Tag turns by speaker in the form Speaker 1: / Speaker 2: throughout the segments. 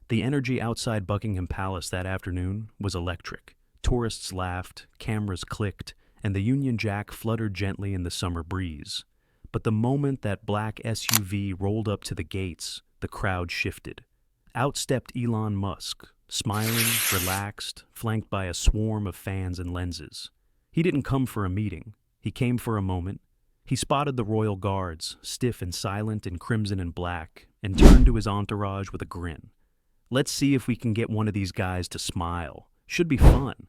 Speaker 1: The energy outside Buckingham Palace that afternoon was electric. Tourists laughed, cameras clicked, and the Union Jack fluttered gently in the summer breeze. But the moment that black SUV rolled up to the gates, the crowd shifted. Out stepped Elon Musk, smiling, relaxed, flanked by a swarm of fans and lenses. He didn't come for a meeting. He came for a moment. He spotted the royal guards, stiff and silent in crimson and black, and turned to his entourage with a grin. "Let's see if we can get one of these guys to smile. Should be fun."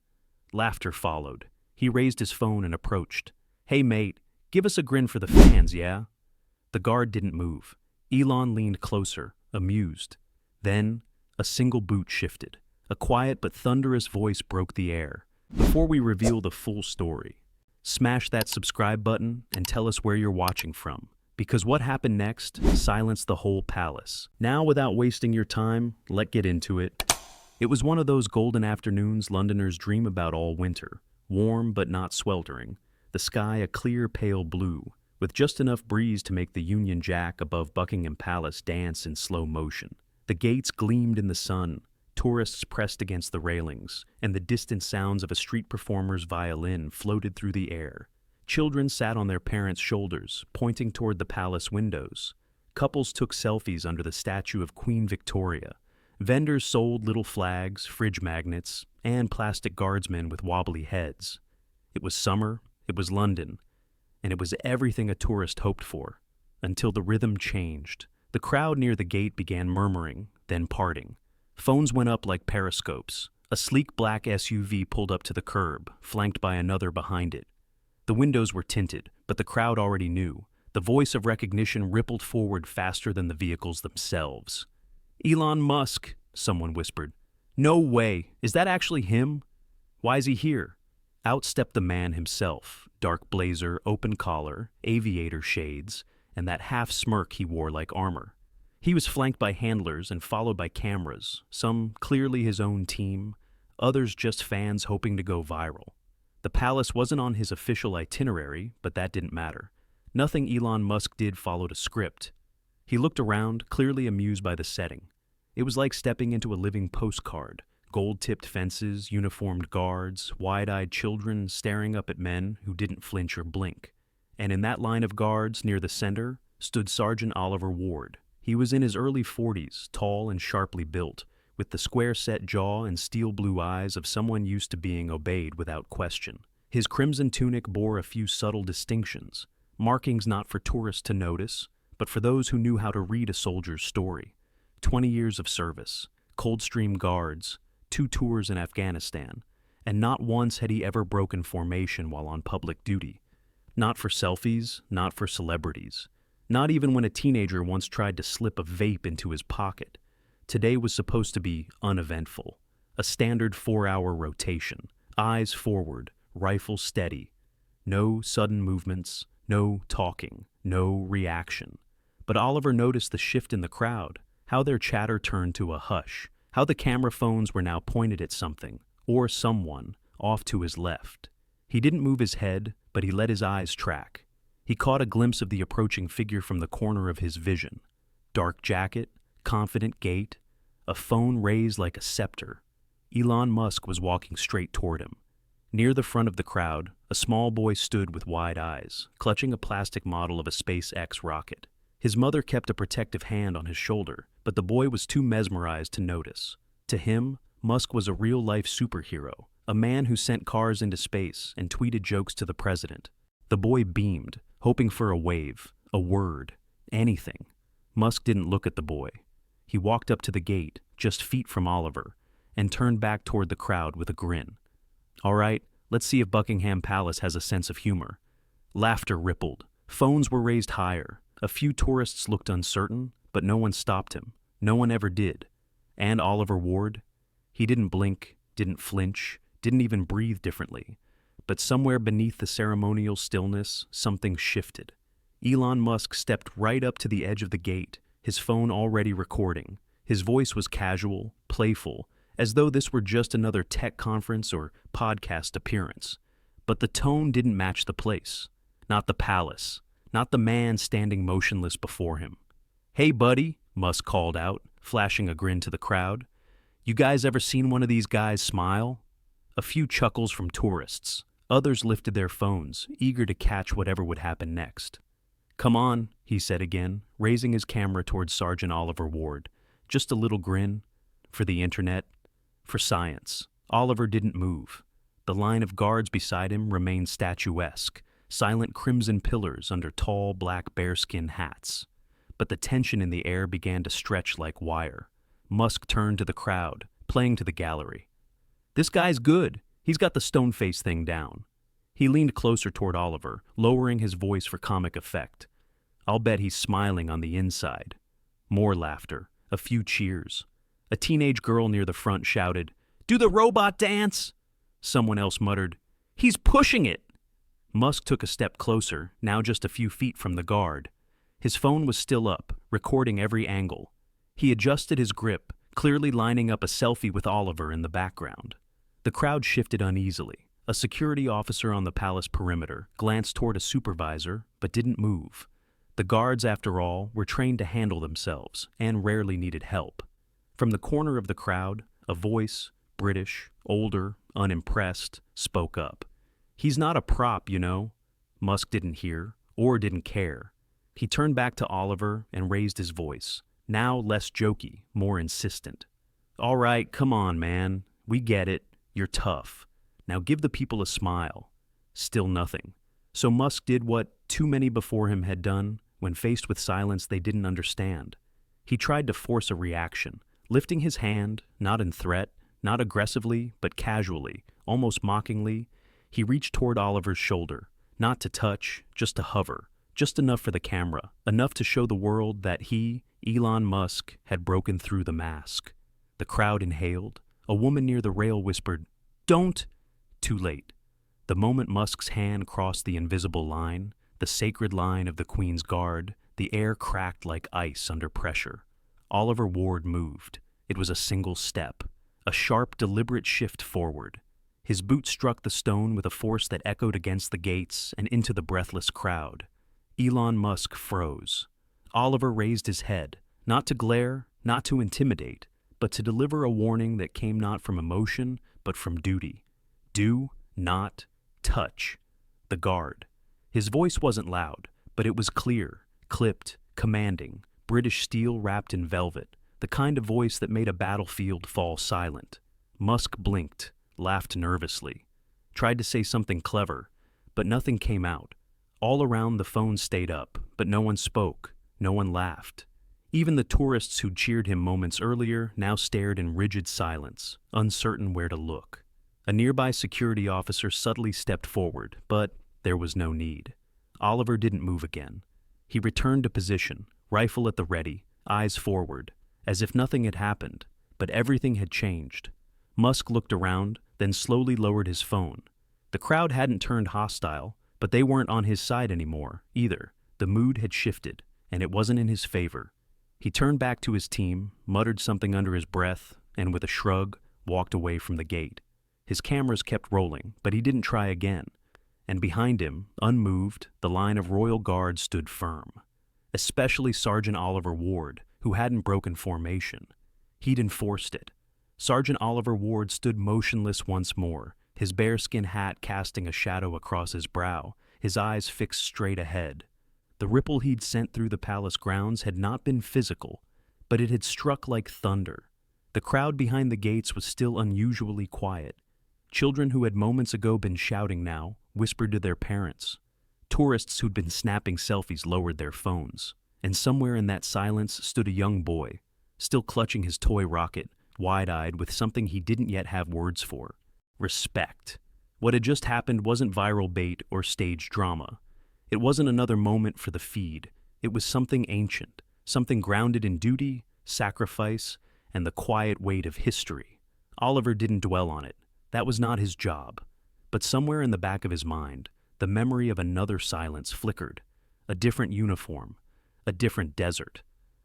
Speaker 1: Laughter followed. He raised his phone and approached. "Hey mate, give us a grin for the fans, yeah?" The guard didn't move. Elon leaned closer, amused. Then, a single boot shifted. A quiet but thunderous voice broke the air. "Before we reveal the full story, smash that subscribe button and tell us where you're watching from. Because what happened next silenced the whole palace. Now, without wasting your time, let's get into it." It was one of those golden afternoons Londoners dream about all winter. Warm but not sweltering. The sky a clear pale blue, with just enough breeze to make the Union Jack above Buckingham Palace dance in slow motion. The gates gleamed in the sun, tourists pressed against the railings, and the distant sounds of a street performer's violin floated through the air. Children sat on their parents' shoulders, pointing toward the palace windows. Couples took selfies under the statue of Queen Victoria. Vendors sold little flags, fridge magnets, and plastic guardsmen with wobbly heads. It was summer, it was London, and it was everything a tourist hoped for, until the rhythm changed. The crowd near the gate began murmuring, then parting. Phones went up like periscopes. A sleek black SUV pulled up to the curb, flanked by another behind it. The windows were tinted, but the crowd already knew. The voice of recognition rippled forward faster than the vehicles themselves. "Elon Musk," someone whispered. "No way! Is that actually him? Why is he here?" Out stepped the man himself, dark blazer, open collar, aviator shades, and that half smirk he wore like armor. He was flanked by handlers and followed by cameras, some clearly his own team, others just fans hoping to go viral. The palace wasn't on his official itinerary, but that didn't matter. Nothing Elon Musk did followed a script. He looked around, clearly amused by the setting. It was like stepping into a living postcard. Gold-tipped fences, uniformed guards, wide-eyed children staring up at men who didn't flinch or blink. And in that line of guards, near the center, stood Sergeant Oliver Ward. He was in his early 40s, tall and sharply built, with the square-set jaw and steel-blue eyes of someone used to being obeyed without question. His crimson tunic bore a few subtle distinctions, markings not for tourists to notice, but for those who knew how to read a soldier's story. 20 years of service, Coldstream Guards, 2 tours in Afghanistan, and not once had he ever broken formation while on public duty. Not for selfies, not for celebrities. Not even when a teenager once tried to slip a vape into his pocket. Today was supposed to be uneventful. A standard 4-hour rotation. Eyes forward, rifle steady. No sudden movements, no talking, no reaction. But Oliver noticed the shift in the crowd, how their chatter turned to a hush, how the camera phones were now pointed at something, or someone, off to his left. He didn't move his head, but he let his eyes track. He caught a glimpse of the approaching figure from the corner of his vision. Dark jacket, confident gait, a phone raised like a scepter. Elon Musk was walking straight toward him. Near the front of the crowd, a small boy stood with wide eyes, clutching a plastic model of a SpaceX rocket. His mother kept a protective hand on his shoulder, but the boy was too mesmerized to notice. To him, Musk was a real-life superhero, a man who sent cars into space and tweeted jokes to the president. The boy beamed, hoping for a wave, a word, anything. Musk didn't look at the boy. He walked up to the gate, just feet from Oliver, and turned back toward the crowd with a grin. "All right, let's see if Buckingham Palace has a sense of humor." Laughter rippled. Phones were raised higher. A few tourists looked uncertain, but no one stopped him. No one ever did. And Oliver Ward? He didn't blink, didn't flinch, didn't even breathe differently. But somewhere beneath the ceremonial stillness, something shifted. Elon Musk stepped right up to the edge of the gate, his phone already recording. His voice was casual, playful, as though this were just another tech conference or podcast appearance. But the tone didn't match the place. Not the palace. Not the man standing motionless before him. "Hey, buddy," Musk called out, flashing a grin to the crowd. "You guys ever seen one of these guys smile?" A few chuckles from tourists. Others lifted their phones, eager to catch whatever would happen next. "Come on," he said again, raising his camera towards Sergeant Oliver Ward. Just a little grin. For the internet. For science. Oliver didn't move. The line of guards beside him remained statuesque, silent crimson pillars under tall black bearskin hats. But the tension in the air began to stretch like wire. Musk turned to the crowd, playing to the gallery. "This guy's good. He's got the stone-face thing down." He leaned closer toward Oliver, lowering his voice for comic effect. "I'll bet he's smiling on the inside." More laughter, a few cheers. A teenage girl near the front shouted, "Do the robot dance!" Someone else muttered, "He's pushing it!" Musk took a step closer, now just a few feet from the guard. His phone was still up, recording every angle. He adjusted his grip, clearly lining up a selfie with Oliver in the background. The crowd shifted uneasily. A security officer on the palace perimeter glanced toward a supervisor, but didn't move. The guards, after all, were trained to handle themselves and rarely needed help. From the corner of the crowd, a voice, British, older, unimpressed, spoke up. "He's not a prop, you know." Musk didn't hear, or didn't care. He turned back to Oliver and raised his voice, now less jokey, more insistent. "All right, come on, man. We get it. You're tough. Now give the people a smile." Still nothing. So Musk did what too many before him had done when faced with silence they didn't understand. He tried to force a reaction, lifting his hand, not in threat, not aggressively, but casually, almost mockingly. He reached toward Oliver's shoulder, not to touch, just to hover, just enough for the camera, enough to show the world that he, Elon Musk, had broken through the mask. The crowd inhaled. A woman near the rail whispered, "Don't!" Too late. The moment Musk's hand crossed the invisible line, the sacred line of the Queen's Guard, the air cracked like ice under pressure. Oliver Ward moved. It was a single step, a sharp, deliberate shift forward. His boot struck the stone with a force that echoed against the gates and into the breathless crowd. Elon Musk froze. Oliver raised his head, not to glare, not to intimidate, but to deliver a warning that came not from emotion, but from duty. Do not touch the guard. His voice wasn't loud, but it was clear, clipped, commanding, British steel wrapped in velvet, the kind of voice that made a battlefield fall silent. Musk blinked, laughed nervously, tried to say something clever, but nothing came out. All around the phone stayed up, but no one spoke, no one laughed. Even the tourists who'd cheered him moments earlier now stared in rigid silence, uncertain where to look. A nearby security officer subtly stepped forward, but there was no need. Oliver didn't move again. He returned to position, rifle at the ready, eyes forward, as if nothing had happened, but everything had changed. Musk looked around, then slowly lowered his phone. The crowd hadn't turned hostile, but they weren't on his side anymore, either. The mood had shifted, and it wasn't in his favor. He turned back to his team, muttered something under his breath, and with a shrug, walked away from the gate. His cameras kept rolling, but he didn't try again. And behind him, unmoved, the line of royal guards stood firm. Especially Sergeant Oliver Ward, who hadn't broken formation. He'd enforced it. Sergeant Oliver Ward stood motionless once more, his bearskin hat casting a shadow across his brow, his eyes fixed straight ahead. The ripple he'd sent through the palace grounds had not been physical, but it had struck like thunder. The crowd behind the gates was still unusually quiet. Children who had moments ago been shouting now whispered to their parents. Tourists who'd been snapping selfies lowered their phones, and somewhere in that silence stood a young boy, still clutching his toy rocket, wide-eyed with something he didn't yet have words for. Respect. What had just happened wasn't viral bait or stage drama. It wasn't another moment for the feed. It was something ancient, something grounded in duty, sacrifice, and the quiet weight of history. Oliver didn't dwell on it. That was not his job. But somewhere in the back of his mind, the memory of another silence flickered. A different uniform, a different desert,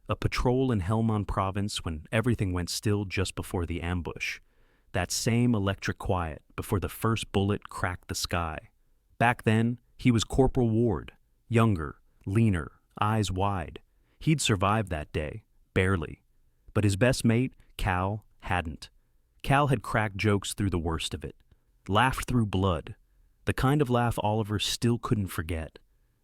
Speaker 1: a patrol in Helmand province when everything went still just before the ambush. That same electric quiet before the first bullet cracked the sky. Back then, he was Corporal Ward, younger, leaner, eyes wide. He'd survived that day, barely. But his best mate, Cal, hadn't. Cal had cracked jokes through the worst of it, laughed through blood, the kind of laugh Oliver still couldn't forget,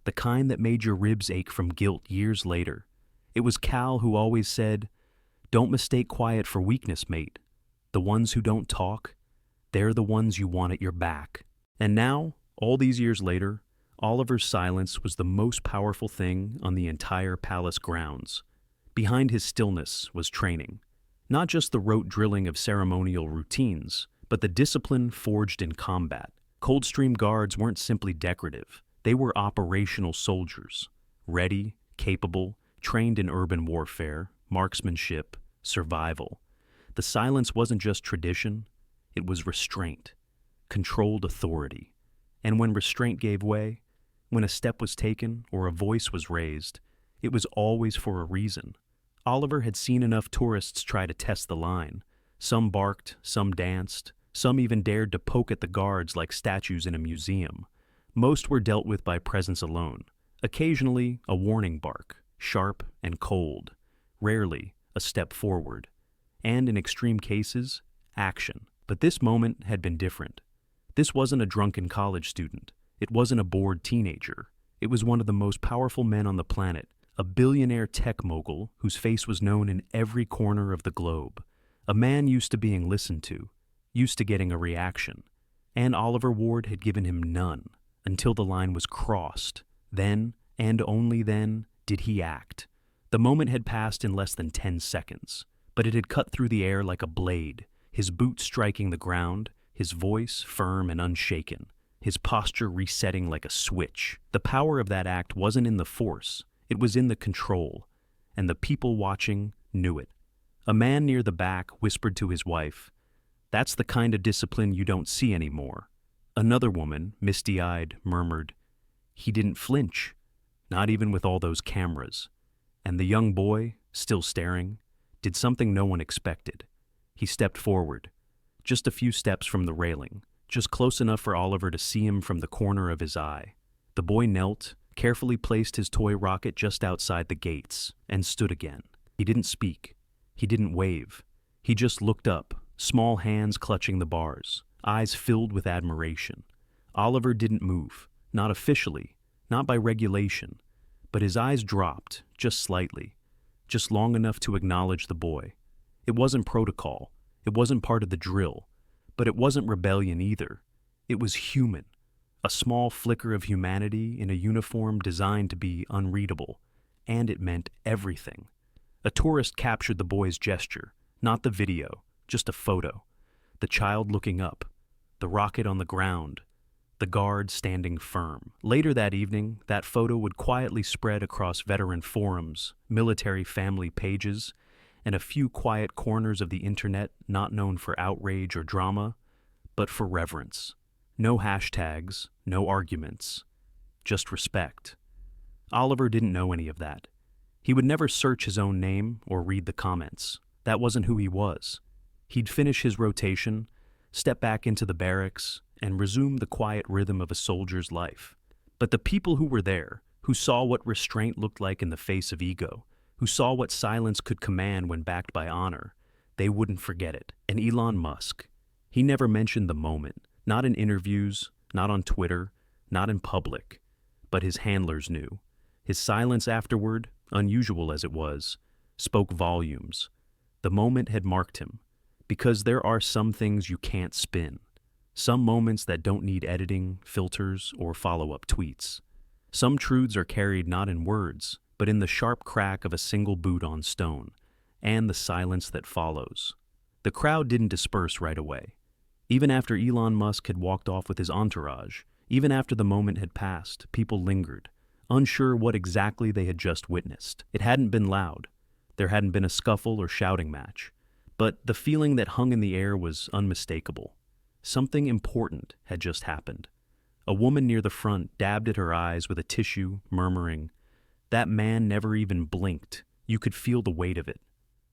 Speaker 1: the kind that made your ribs ache from guilt years later. It was Cal who always said, "Don't mistake quiet for weakness, mate. The ones who don't talk, they're the ones you want at your back." And now, all these years later, Oliver's silence was the most powerful thing on the entire palace grounds. Behind his stillness was training. Not just the rote drilling of ceremonial routines, but the discipline forged in combat. Coldstream Guards weren't simply decorative. They were operational soldiers, ready, capable, trained in urban warfare, marksmanship, survival. The silence wasn't just tradition, it was restraint, controlled authority. And when restraint gave way, when a step was taken or a voice was raised, it was always for a reason. Oliver had seen enough tourists try to test the line. Some barked, some danced, some even dared to poke at the guards like statues in a museum. Most were dealt with by presence alone. Occasionally, a warning bark, sharp and cold. Rarely, a step forward. And in extreme cases, action. But this moment had been different. This wasn't a drunken college student. It wasn't a bored teenager. It was one of the most powerful men on the planet, a billionaire tech mogul whose face was known in every corner of the globe. A man used to being listened to, used to getting a reaction. And Oliver Ward had given him none, until the line was crossed. Then, and only then, did he act. The moment had passed in less than 10 seconds, but it had cut through the air like a blade, his boot striking the ground, his voice firm and unshaken, his posture resetting like a switch. The power of that act wasn't in the force, it was in the control, and the people watching knew it. A man near the back whispered to his wife, "That's the kind of discipline you don't see anymore." Another woman, misty-eyed, murmured, "He didn't flinch, not even with all those cameras." And the young boy, still staring, did something no one expected. He stepped forward, just a few steps from the railing, just close enough for Oliver to see him from the corner of his eye. The boy knelt, carefully placed his toy rocket just outside the gates, and stood again. He didn't speak. He didn't wave. He just looked up, small hands clutching the bars, eyes filled with admiration. Oliver didn't move, not officially, not by regulation, but his eyes dropped, just slightly, just long enough to acknowledge the boy. It wasn't protocol, it wasn't part of the drill, but it wasn't rebellion either. It was human, a small flicker of humanity in a uniform designed to be unreadable, and it meant everything. A tourist captured the boy's gesture, not the video, just a photo. The child looking up, the rocket on the ground, the guard standing firm. Later that evening, that photo would quietly spread across veteran forums, military family pages, and a few quiet corners of the internet not known for outrage or drama, but for reverence. No hashtags, no arguments, just respect. Oliver didn't know any of that. He would never search his own name or read the comments. That wasn't who he was. He'd finish his rotation, step back into the barracks, and resume the quiet rhythm of a soldier's life. But the people who were there, who saw what restraint looked like in the face of ego, who saw what silence could command when backed by honor, they wouldn't forget it. And Elon Musk, he never mentioned the moment, not in interviews, not on Twitter, not in public, but his handlers knew. His silence afterward, unusual as it was, spoke volumes. The moment had marked him, because there are some things you can't spin. Some moments that don't need editing, filters, or follow-up tweets. Some truths are carried not in words, but in the sharp crack of a single boot on stone, and the silence that follows. The crowd didn't disperse right away. Even after Elon Musk had walked off with his entourage, even after the moment had passed, people lingered, unsure what exactly they had just witnessed. It hadn't been loud. There hadn't been a scuffle or shouting match. But the feeling that hung in the air was unmistakable. Something important had just happened. A woman near the front dabbed at her eyes with a tissue, murmuring, "That man never even blinked." You could feel the weight of it.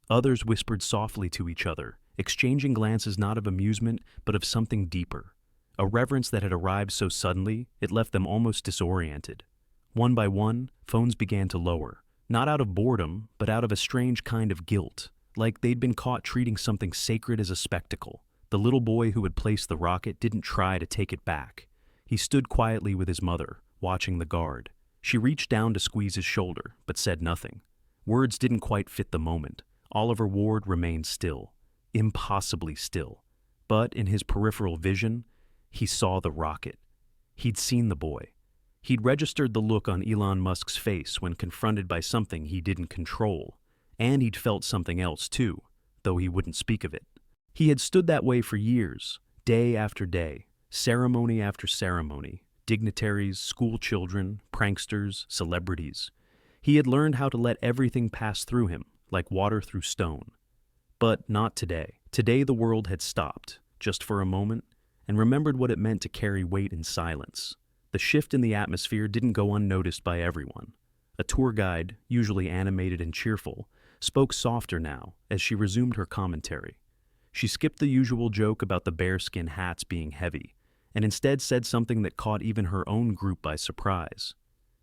Speaker 1: Others whispered softly to each other, exchanging glances not of amusement, but of something deeper. A reverence that had arrived so suddenly, it left them almost disoriented. One by one, phones began to lower, not out of boredom, but out of a strange kind of guilt. like they'd been caught treating something sacred as a spectacle. The little boy who had placed the rocket didn't try to take it back. He stood quietly with his mother, watching the guard. She reached down to squeeze his shoulder, but said nothing. Words didn't quite fit the moment. Oliver Ward remained still, impossibly still. But in his peripheral vision, he saw the rocket. He'd seen the boy. He'd registered the look on Elon Musk's face when confronted by something he didn't control. And he'd felt something else too, though he wouldn't speak of it. He had stood that way for years, day after day, ceremony after ceremony, dignitaries, school children, pranksters, celebrities. He had learned how to let everything pass through him, like water through stone. But not today. Today the world had stopped, just for a moment, and remembered what it meant to carry weight in silence. The shift in the atmosphere didn't go unnoticed by everyone. A tour guide, usually animated and cheerful, spoke softer now as she resumed her commentary. She skipped the usual joke about the bearskin hats being heavy, and instead said something that caught even her own group by surprise.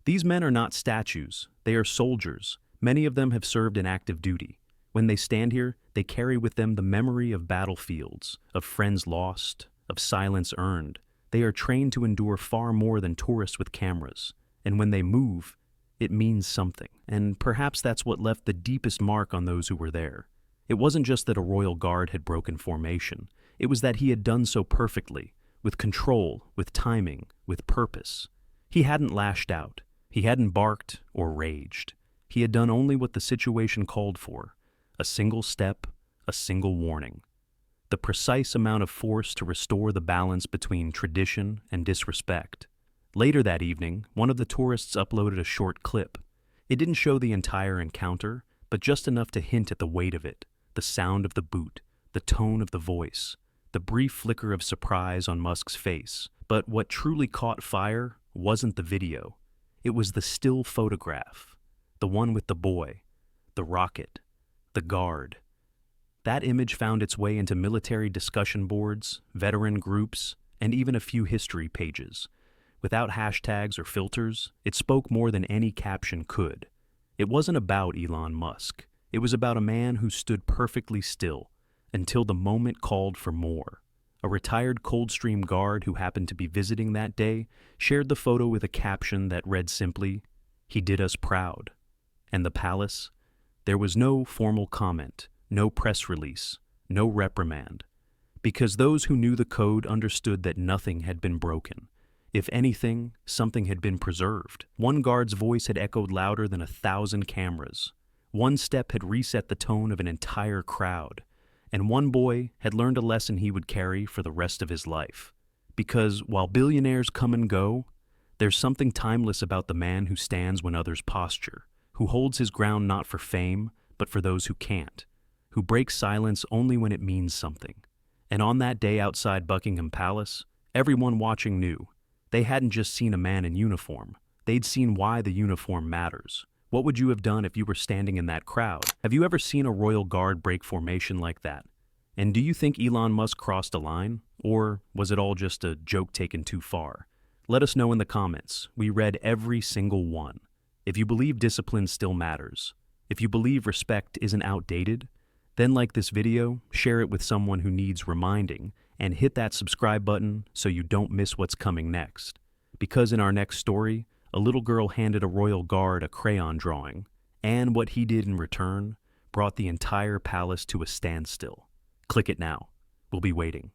Speaker 1: These men are not statues, they are soldiers. Many of them have served in active duty. When they stand here, they carry with them the memory of battlefields, of friends lost, of silence earned. They are trained to endure far more than tourists with cameras, and when they move, it means something. And perhaps that's what left the deepest mark on those who were there. It wasn't just that a royal guard had broken formation. It was that he had done so perfectly, with control, with timing, with purpose. He hadn't lashed out. He hadn't barked or raged. He had done only what the situation called for. A single step, a single warning. The precise amount of force to restore the balance between tradition and disrespect. Later that evening, one of the tourists uploaded a short clip. It didn't show the entire encounter, but just enough to hint at the weight of it, the sound of the boot, the tone of the voice, the brief flicker of surprise on Musk's face. But what truly caught fire wasn't the video. It was the still photograph, the one with the boy, the rocket, the guard. That image found its way into military discussion boards, veteran groups, and even a few history pages. Without hashtags or filters, it spoke more than any caption could. It wasn't about Elon Musk. It was about a man who stood perfectly still until the moment called for more. A retired Coldstream guard who happened to be visiting that day shared the photo with a caption that read simply, "He did us proud." And the palace? There was no formal comment, no press release, no reprimand, because those who knew the code understood that nothing had been broken. If anything, something had been preserved. One guard's voice had echoed louder than 1,000 cameras. One step had reset the tone of an entire crowd. And one boy had learned a lesson he would carry for the rest of his life. Because while billionaires come and go, there's something timeless about the man who stands when others posture, who holds his ground not for fame, but for those who can't, who breaks silence only when it means something. And on that day outside Buckingham Palace, everyone watching knew. They hadn't just seen a man in uniform. They'd seen why the uniform matters. What would you have done if you were standing in that crowd? Have you ever seen a royal guard break formation like that? And do you think Elon Musk crossed a line? Or was it all just a joke taken too far? Let us know in the comments. We read every single one. If you believe discipline still matters, if you believe respect isn't outdated, then like this video, share it with someone who needs reminding, and hit that subscribe button so you don't miss what's coming next. Because in our next story, a little girl handed a royal guard a crayon drawing, and what he did in return brought the entire palace to a standstill. Click it now. We'll be waiting.